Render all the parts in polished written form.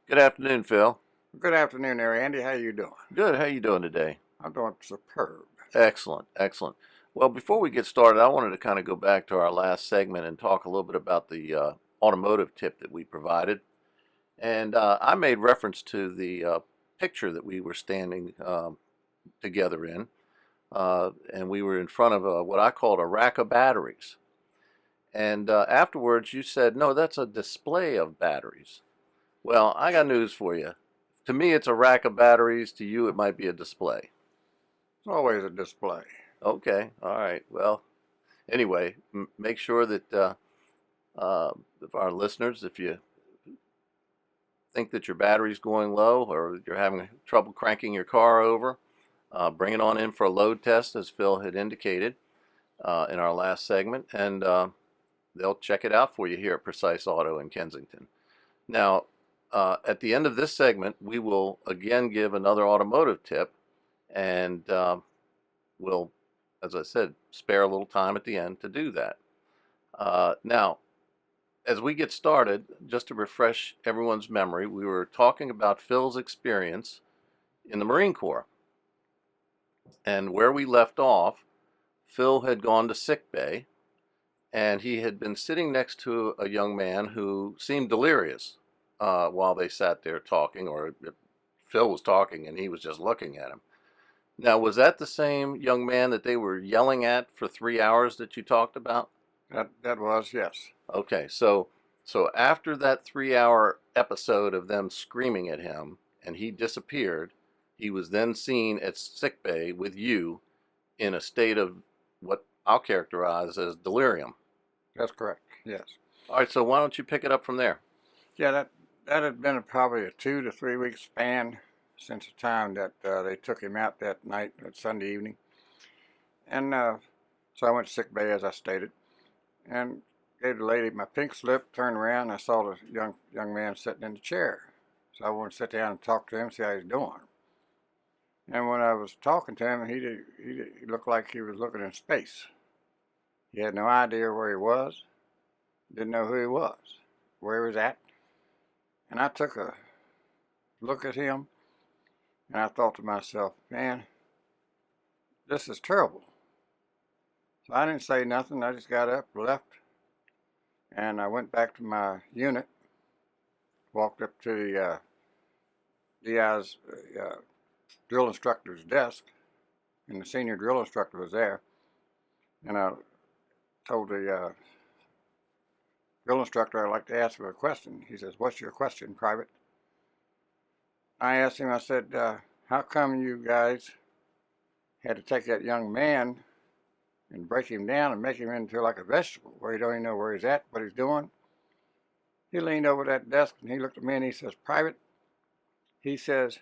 Good afternoon, Phil. Good afternoon there, Andy. How you doing? Good. How you doing today? I'm doing superb. Excellent, excellent. Well, before we get started, I wanted to kind of go back to our last segment and talk a little bit about the automotive tip that we provided. And I made reference to the picture that we were standing together in, and we were in front of what I called a rack of batteries. And afterwards, you said, "No, that's a display of batteries." Well, I got news for you. To me, it's a rack of batteries. To you, it might be a display. It's always a display. Okay, all right. Well, anyway, make sure that if our listeners, if you think that your battery's going low or you're having trouble cranking your car over, bring it on in for a load test, as Phil had indicated in our last segment, and they'll check it out for you here at Precise Auto in Kensington. Now, at the end of this segment, we will again give another automotive tip, and we'll, as I said, spare a little time at the end to do that. Now, as we get started, just to refresh everyone's memory, we were talking about Phil's experience in the Marine Corps. And where we left off, Phil had gone to sick bay, and he had been sitting next to a young man who seemed delirious while they sat there talking, or Phil was talking and he was just looking at him. Now, was that the same young man that they were yelling at for 3 hours that you talked about? That was, yes. Okay, so after that 3 hour episode of them screaming at him and he disappeared, he was then seen at sick bay with you in a state of what I'll characterize as delirium. That's correct. Yes. All right, so why don't you pick it up from there? Yeah, that had been probably a 2 to 3 week span since the time that they took him out that night, that Sunday evening. And so I went to sick bay as I stated, and gave the lady my pink slip. Turned around, and I saw the young man sitting in the chair. So I wanted to sit down and talk to him, see how he's doing. And when I was talking to him, he looked like he was looking in space. He had no idea where he was, didn't know who he was, where he was at. And I took a look at him and I thought to myself, man, this is terrible. So I didn't say nothing. I just got up, left, and I went back to my unit, walked up to the DI's drill instructor's desk, and the senior drill instructor was there. And I told the drill instructor I'd like to ask him a question. He says, "What's your question, Private?" I asked him, I said, how come you guys had to take that young man and break him down and make him into like a vegetable where you don't even know where he's at, what he's doing? He leaned over that desk and he looked at me and he says, "Private," he says,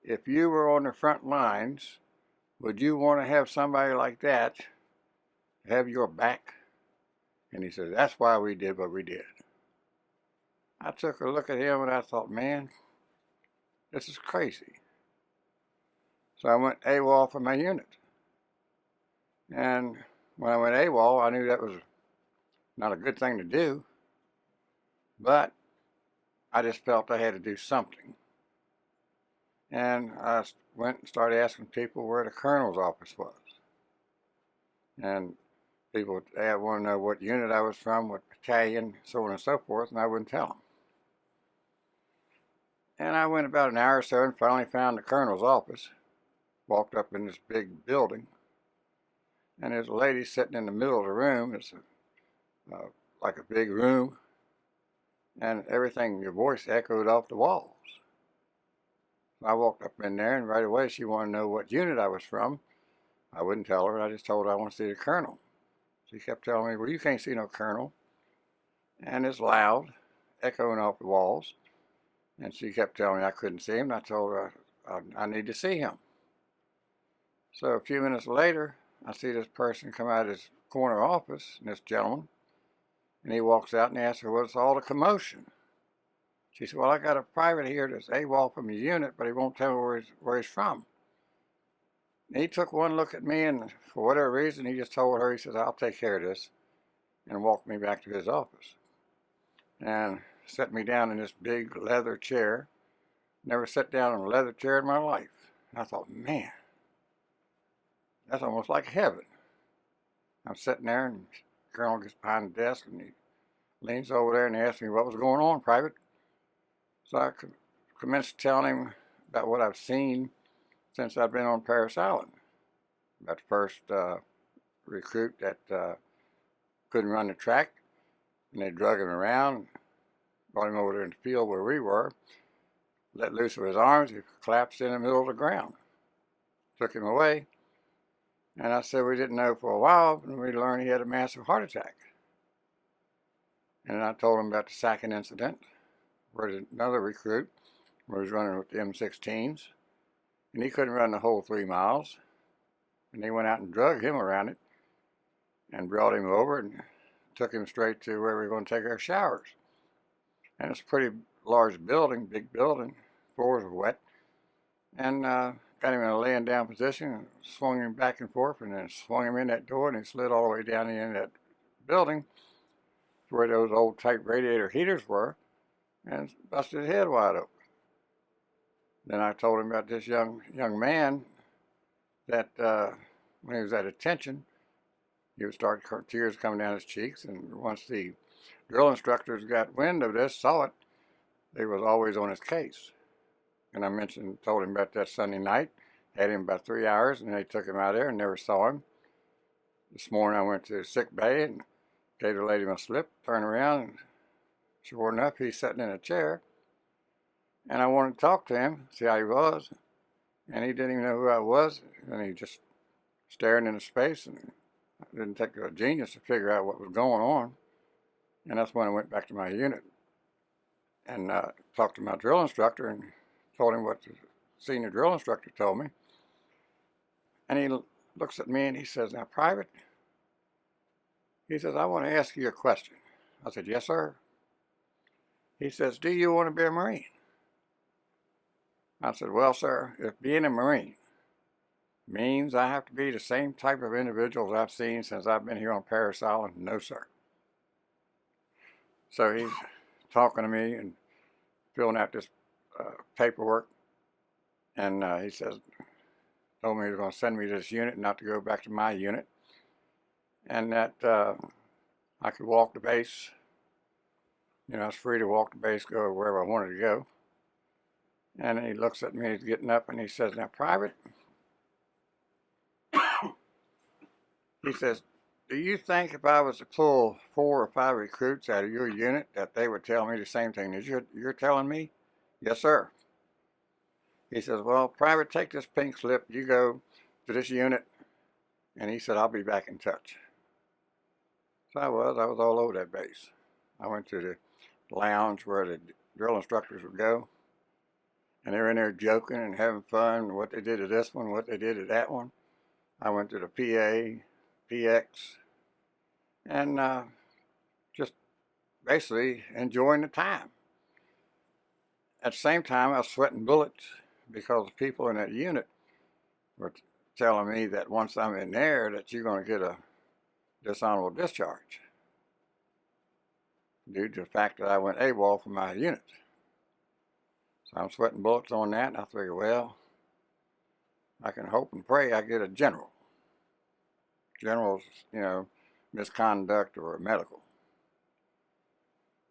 "if you were on the front lines, would you want to have somebody like that have your back?" And he says, "That's why we did what we did." I took a look at him and I thought, man, this is crazy. So I went AWOL for my unit. And when I went AWOL, I knew that was not a good thing to do, but I just felt I had to do something. And I went and started asking people where the colonel's office was. And people would want to know what unit I was from, what battalion, so on and so forth, and I wouldn't tell them. And I went about an hour or so and finally found the colonel's office. Walked up in this big building, and there's a lady sitting in the middle of the room. It's like a big room, and everything, your voice echoed off the walls. I walked up in there, and right away she wanted to know what unit I was from. I wouldn't tell her. I just told her I want to see the colonel. She kept telling me, "Well, you can't see no colonel." And it's loud, echoing off the walls. And she kept telling me I couldn't see him. And I told her I need to see him. So a few minutes later, I see this person come out of his corner office, and this gentleman, and he walks out and asks her, "What's all the commotion?" She said, "Well, I got a private here that's AWOL from his unit, but he won't tell me where he's from." And he took one look at me, and for whatever reason, he just told her, he says, "I'll take care of this," and walked me back to his office. And set me down in this big leather chair, Never sat down in a leather chair in my life. And I thought, man, that's almost like heaven. I'm sitting there, and the colonel gets behind the desk, and he leans over there and asks me what was going on, Private. So I commenced telling him about what I've seen since I've been on Paris Island. About the first recruit that couldn't run the track, and they drug him around, brought him over there in the field where we were, let loose of his arms, he collapsed in the middle of the ground. Took him away, and I said we didn't know for a while, and we learned he had a massive heart attack. And then I told him about the sacking incident, where another recruit was running with the M16s, and he couldn't run the whole 3 miles, and they went out and drug him around it, and brought him over and took him straight to where we were going to take our showers. And it's a pretty large building, big building, floors were wet, and got him in a laying down position, and swung him back and forth, and then swung him in that door, and he slid all the way down the end of that building to where those old type radiator heaters were, and busted his head wide open. Then I told him about this young man that when he was at attention, he would start tears coming down his cheeks, and once the drill instructors got wind of this, saw it, they was always on his case. And I told him about that Sunday night, had him about 3 hours, and they took him out there and never saw him. This morning I went to the sick bay and gave the lady my slip, turned around, and sure enough, he's sitting in a chair. And I wanted to talk to him, see how he was, and he didn't even know who I was, and he just staring into space, and it didn't take a genius to figure out what was going on. And that's when I went back to my unit and talked to my drill instructor and told him what the senior drill instructor told me. And he looks at me and he says, now, Private, he says, I want to ask you a question. I said, yes, sir. He says, do you want to be a Marine? I said, well, sir, if being a Marine means I have to be the same type of individuals I've seen since I've been here on Paris Island, no, sir. So he's talking to me and filling out this paperwork, and he says, told me he was going to send me to this unit, not to go back to my unit, and that I could walk the base. You know, I was free to walk the base, go wherever I wanted to go. And he looks at me, he's getting up, and he says, now, Private, he says, do you think if I was to pull 4 or 5 recruits out of your unit that they would tell me the same thing as you're telling me? Yes, sir. He says, well, Private, take this pink slip, you go to this unit, and he said, I'll be back in touch. So I was all over that base. I went to the lounge where the drill instructors would go, and they were in there joking and having fun, what they did to this one, what they did to that one. I went to the PA, PX, and just basically enjoying the time. At the same time, I was sweating bullets because the people in that unit were telling me that once I'm in there that you're going to get a dishonorable discharge due to the fact that I went AWOL from my unit. So I'm sweating bullets on that, and I figure, well, I can hope and pray I get a general. General's, you know, misconduct or medical.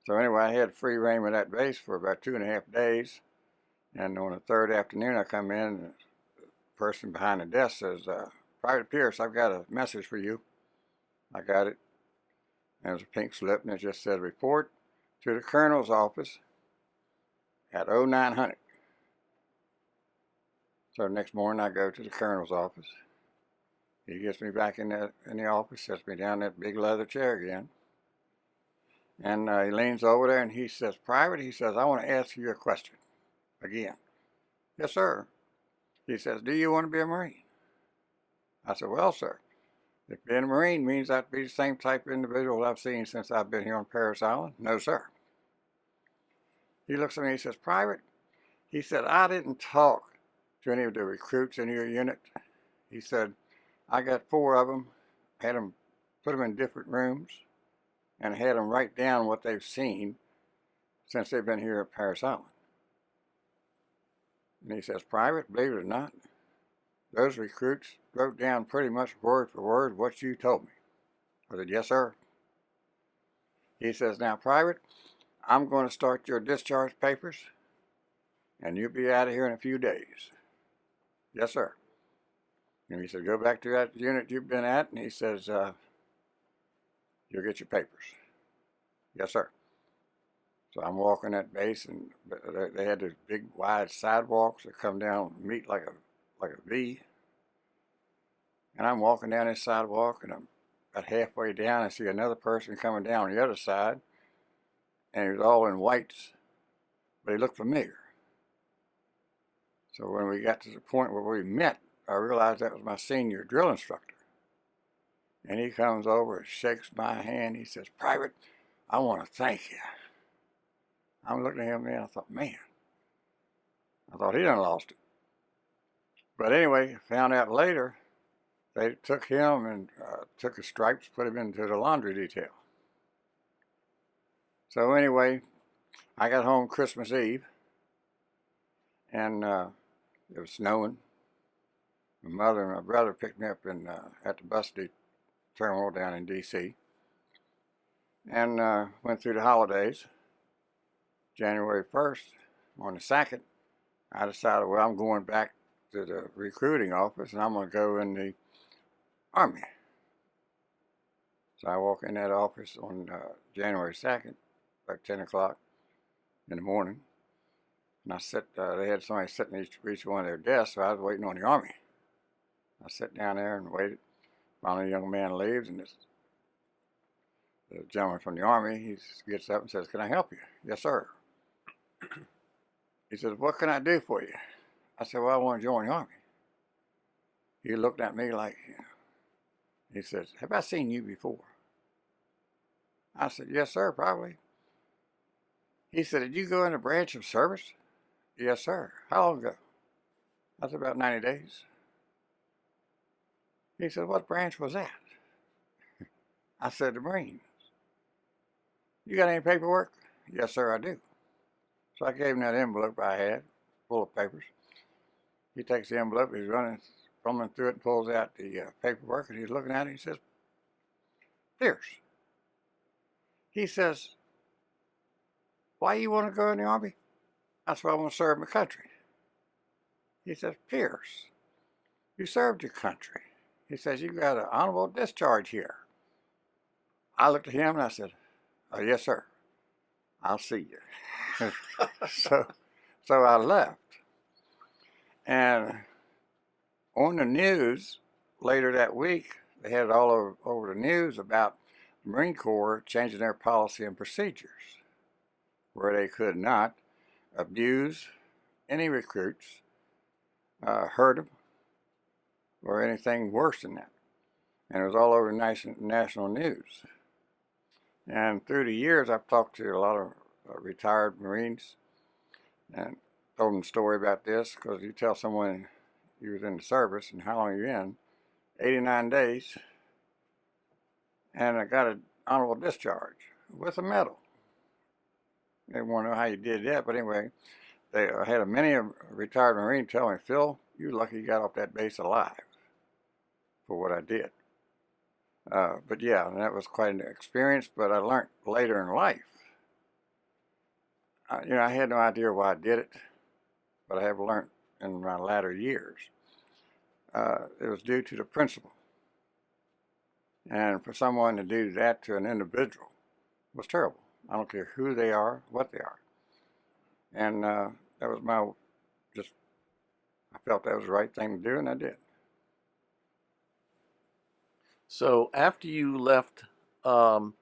So anyway, I had free reign of that base for about 2.5 days, and on the third afternoon I come in, and the person behind the desk says, Private Pierce, I've got a message for you. I got it. And it was a pink slip, and it just said, report to the colonel's office at 0900. So the next morning I go to the colonel's office. He gets me back in the office, sets me down in that big leather chair again. And he leans over there and he says, Private, he says, I want to ask you a question again. Yes, sir. He says, do you want to be a Marine? I said, well, sir, if being a Marine means I have to be the same type of individual I've seen since I've been here on Paris Island, no, sir. He looks at me and he says, Private, he said, I didn't talk to any of the recruits in your unit. He said, I got 4 of them, had them, put them in different rooms, and had them write down what they've seen since they've been here at Paris Island. And he says, Private, believe it or not, those recruits wrote down pretty much word for word what you told me. I said, yes, sir. He says, now, Private, I'm going to start your discharge papers, and you'll be out of here in a few days. Yes, sir. And he said, go back to that unit you've been at, and he says, you'll get your papers. Yes, sir. So I'm walking that base, and they had these big, wide sidewalks that come down, meet like a V. And I'm walking down this sidewalk, and I'm about halfway down, I see another person coming down the other side, and he was all in whites, but he looked familiar. So when we got to the point where we met, I realized that was my senior drill instructor. And he comes over and shakes my hand. He says, Private, I want to thank you. I'm looking at him, and I thought, man, I thought he done lost it. But anyway, found out later, they took him and took his stripes, put him into the laundry detail. So anyway, I got home Christmas Eve, and it was snowing. My mother and my brother picked me up at the bus terminal down in D.C. and went through the holidays. January 1st, on the 2nd, I decided, well, I'm going back to the recruiting office, and I'm going to go in the Army. So I walk in that office on January 2nd, about 10 o'clock in the morning, and I sit, they had somebody sitting at each one of their desks, so I was waiting on the Army. I sat down there and waited. Finally, a young man leaves, and the gentleman from the Army, he gets up and says, can I help you? Yes, sir. He says, what can I do for you? I said, well, I want to join the Army. He looked at me like, he says, have I seen you before? I said, yes, sir, probably. He said, did you go in the branch of service? Yes, sir. How long ago? I said, about 90 days. He said, what branch was that? I said, the Marines. You got any paperwork? Yes, sir, I do. So I gave him that envelope I had, full of papers. He takes the envelope, he's fumbling through it, and pulls out the paperwork, and he's looking at it, and he says, Pierce. He says, why you want to go in the Army? I said, I want to serve my country. He says, Pierce, you served your country. He says, you got an honorable discharge here. I looked at him and I said, oh, yes, sir. I'll see you. so I left. And on the news later that week, they had it all over the news about the Marine Corps changing their policy and procedures where they could not abuse any recruits, hurt them, or anything worse than that. And it was all over national news. And through the years, I've talked to a lot of retired Marines and told them the story about this, because you tell someone you was in the service and how long you're in, 89 days, and I got an honorable discharge with a medal. They want to know how you did that, but anyway, they had many retired Marine tell me, Phil, you're lucky you got off that base alive for what I did. But yeah, that was quite an experience, but I learned later in life. I had no idea why I did it, but I have learned in my latter years. It was due to the principle. And for someone to do that to an individual was terrible. I don't care who they are, what they are. And that was I felt that was the right thing to do, and I did. So after you left um,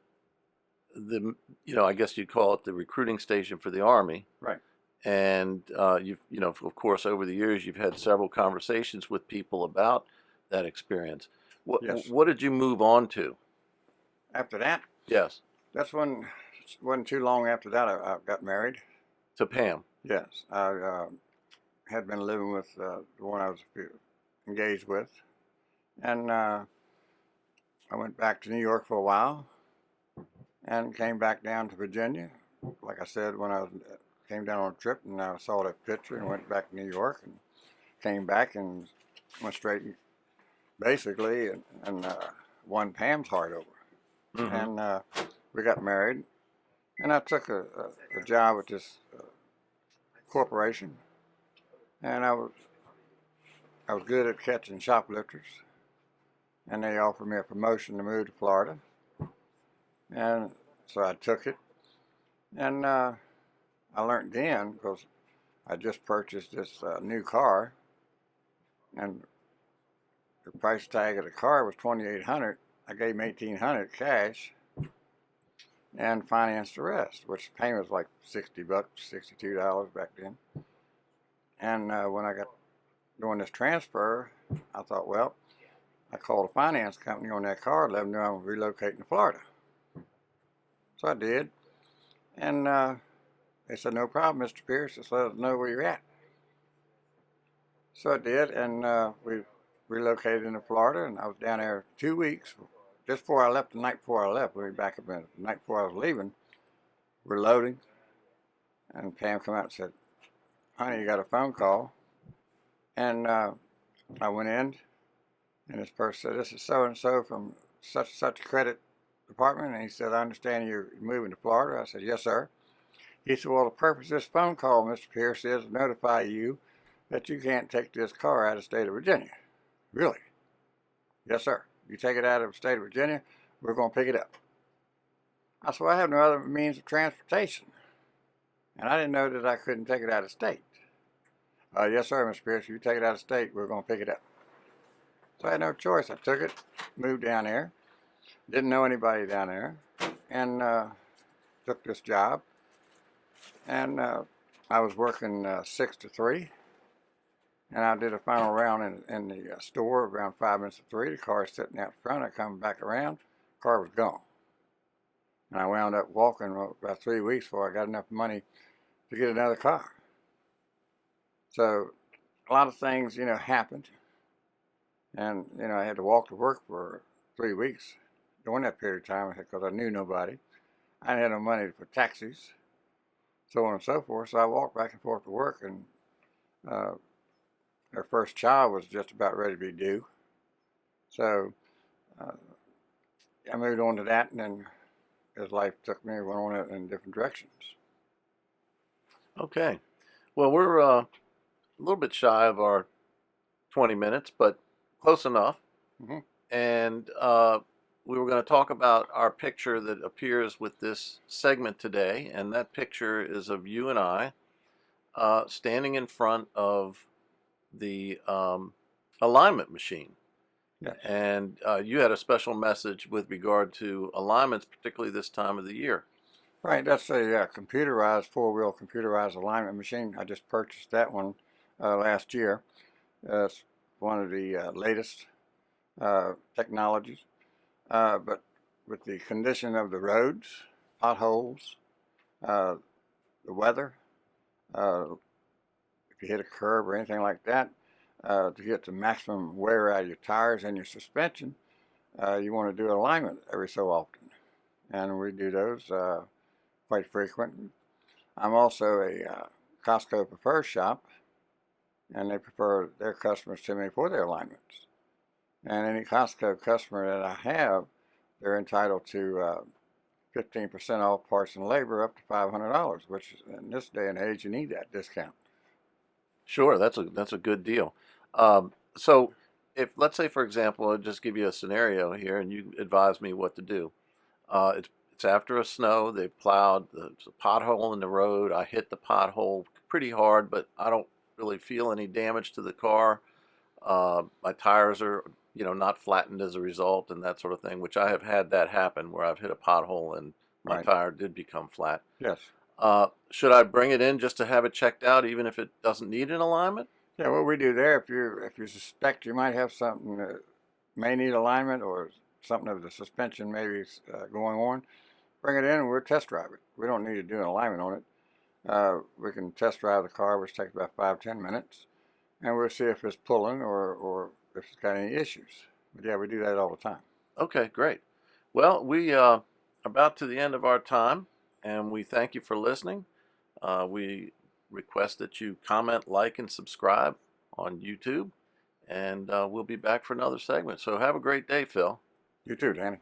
I guess you'd call it the recruiting station for the Army, Right. and of course, over the years, you've had several conversations with people about that experience. Yes. What did you move on to? After that, Yes, that's when, it wasn't too long after that, I got married. to Pam. Yes. I had been living with the one I was engaged with. And I went back to New York for a while and came back down to Virginia. Like I said, when I was came down on a trip and I saw that picture and went back to New York and came back and went straight basically and won Pam's heart over. Mm-hmm. And we got married, and I took a job at this corporation, and I was good at catching shoplifters, and they offered me a promotion to move to Florida, and so I took it, and I learned then because I just purchased this new car, and the price tag of the car was $2,800. I gave him $1,800 cash and financed the rest, which the payment was like $60, $62 back then. And when I got doing this transfer, I thought, well, I called a finance company on that car, let them know I'm relocating to Florida. So I did, and they said, no problem, Mr. Pierce, just let us know where you're at. So I did, and we relocated into Florida, and I was down there 2 weeks. Just before I left, the night before I left, we were back up in the night before I was leaving, we're loading, and Pam came out and said, honey, you got a phone call. And I went in, and this person said, this is so-and-so from such and such a credit department. And he said, I understand you're moving to Florida. I said, yes, sir. He said, well, the purpose of this phone call, Mr. Pierce, is to notify you that you can't take this car out of the state of Virginia. Really? Yes, sir. You take it out of the state of Virginia, we're going to pick it up. I said, well, I have no other means of transportation. And I didn't know that I couldn't take it out of state. Yes, sir, Mr. Pierce, you take it out of state, we're going to pick it up. So I had no choice. I took it, moved down there, didn't know anybody down there, and took this job. And I was working 6 to 3, and I did a final round in the store around 5 minutes to 3. The car was sitting out front. I come back around, the car was gone. And I wound up walking about 3 weeks before I got enough money to get another car. So a lot of things, happened. And, I had to walk to work for 3 weeks during that period of time because I knew nobody. I didn't have no money for taxis, so on and so forth. So I walked back and forth to work, and their first child was just about ready to be due. So uh, I moved on to that, and then as life took me, went on in different directions. Okay. Well, we're a little bit shy of our 20 minutes, but close enough. Mm-hmm. And we were going to talk about our picture that appears with this segment today, and that picture is of you and I standing in front of the alignment machine. Yes. And you had a special message with regard to alignments, particularly this time of the year. Right, that's a computerized, four-wheel computerized alignment machine. I just purchased that one last year. It's one of the latest technologies. But with the condition of the roads, potholes, uh, the weather, uh, if you hit a curb or anything like that, to get the maximum wear out of your tires and your suspension, you want to do alignment every so often. And we do those quite frequent. I'm also a Costco preferred shop, and they prefer their customers to me for their alignments. And any Costco customer that I have, they're entitled to 15% off parts and labor up to $500, which in this day and age, you need that discount. Sure, that's a good deal. So, if let's say, for example, I'll just give you a scenario here, and you advise me what to do. It's after a snow. They plowed. There's a pothole in the road. I hit the pothole pretty hard, but I don't really feel any damage to the car. My tires are, not flattened as a result, and that sort of thing. Which I have had that happen where I've hit a pothole and my Right. tire did become flat. Yes. Should I bring it in just to have it checked out, even if it doesn't need an alignment? Yeah, what we do there, if you suspect you might have something that may need alignment or something of the suspension maybe going on, bring it in and we'll test drive it. We don't need to do an alignment on it. We can test drive the car, which takes about 5-10 minutes, and we'll see if it's pulling or if it's got any issues. But yeah, we do that all the time. Okay, great. Well, we are about to the end of our time, and we thank you for listening. We request that you comment, like, and subscribe on YouTube, and we'll be back for another segment. So have a great day, Phil. You too, Danny.